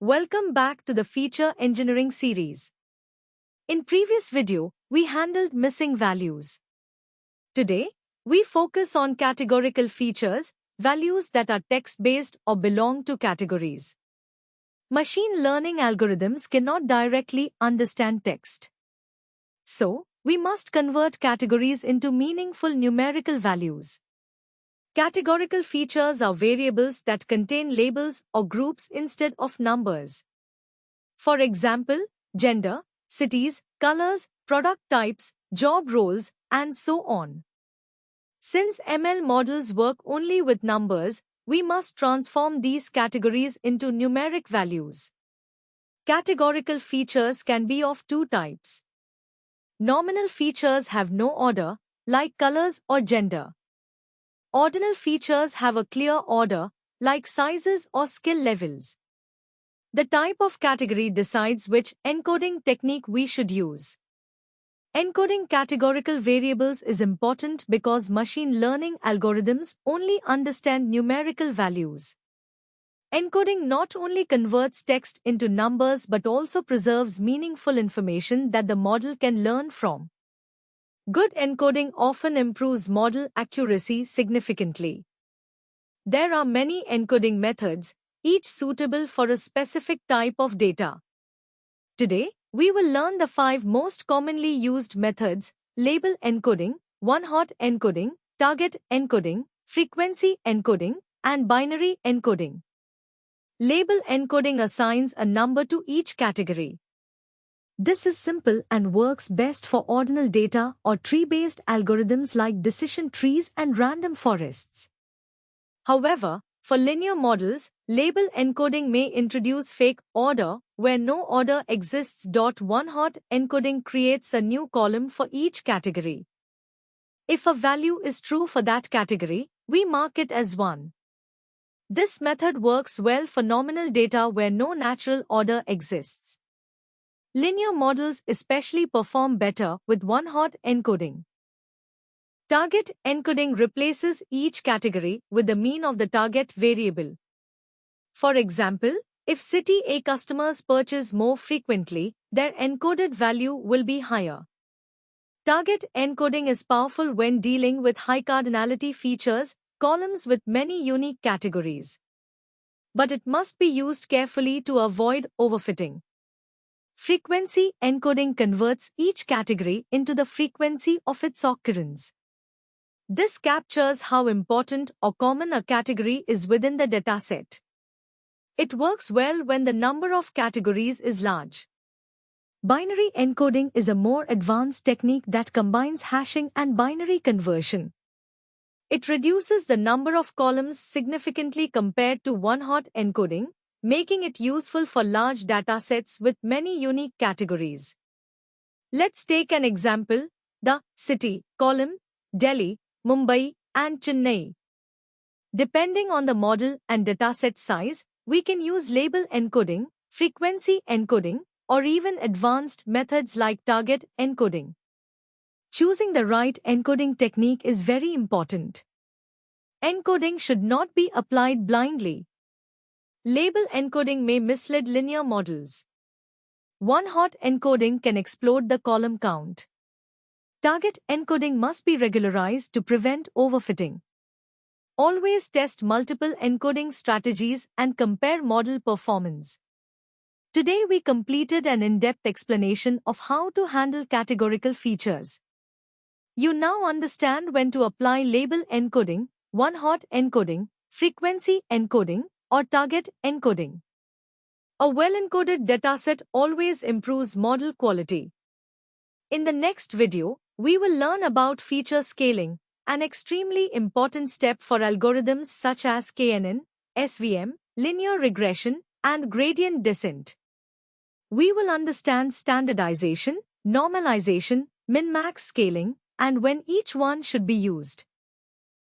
Welcome back to the Feature Engineering series. In previous video, we handled missing values. Today, we focus on categorical features, values that are text-based or belong to categories. Machine learning algorithms cannot directly understand text. So, we must convert categories into meaningful numerical values. Categorical features are variables that contain labels or groups instead of numbers. For example, gender, cities, colors, product types, job roles, and so on. Since ML models work only with numbers, we must transform these categories into numeric values. Categorical features can be of two types. Nominal features have no order, like colors or gender. Ordinal features have a clear order, like sizes or skill levels. The type of category decides which encoding technique we should use. Encoding categorical variables is important because machine learning algorithms only understand numerical values. Encoding not only converts text into numbers but also preserves meaningful information that the model can learn from. Good encoding often improves model accuracy significantly. There are many encoding methods, each suitable for a specific type of data. Today, we will learn the 5 most commonly used methods: label encoding, one-hot encoding, target encoding, frequency encoding, and binary encoding. Label encoding assigns a number to each category. This is simple and works best for ordinal data or tree-based algorithms like decision trees and random forests. However, for linear models, label encoding may introduce fake order, where no order exists. One-hot encoding creates a new column for each category. If a value is true for that category, we mark it as 1. This method works well for nominal data where no natural order exists. Linear models especially perform better with one-hot encoding. Target encoding replaces each category with the mean of the target variable. For example, if city A customers purchase more frequently, their encoded value will be higher. Target encoding is powerful when dealing with high cardinality features, columns with many unique categories. But it must be used carefully to avoid overfitting. Frequency encoding converts each category into the frequency of its occurrence. This captures how important or common a category is within the dataset. It works well when the number of categories is large. Binary encoding is a more advanced technique that combines hashing and binary conversion. It reduces the number of columns significantly compared to one-hot encoding, making it useful for large datasets with many unique categories. Let's take an example: the city column, Delhi, Mumbai, and Chennai. Depending on the model and dataset size, we can use label encoding, frequency encoding, or even advanced methods like target encoding. Choosing the right encoding technique is very important. Encoding should not be applied blindly. Label encoding may mislead linear models. One-hot encoding can explode the column count. Target encoding must be regularized to prevent overfitting. Always test multiple encoding strategies and compare model performance. Today we completed an in-depth explanation of how to handle categorical features. You now understand when to apply label encoding, one-hot encoding, frequency encoding, or target encoding. A well-encoded dataset always improves model quality. In the next video, we will learn about feature scaling, an extremely important step for algorithms such as KNN, SVM, linear regression, and gradient descent. We will understand standardization, normalization, min-max scaling, and when each one should be used.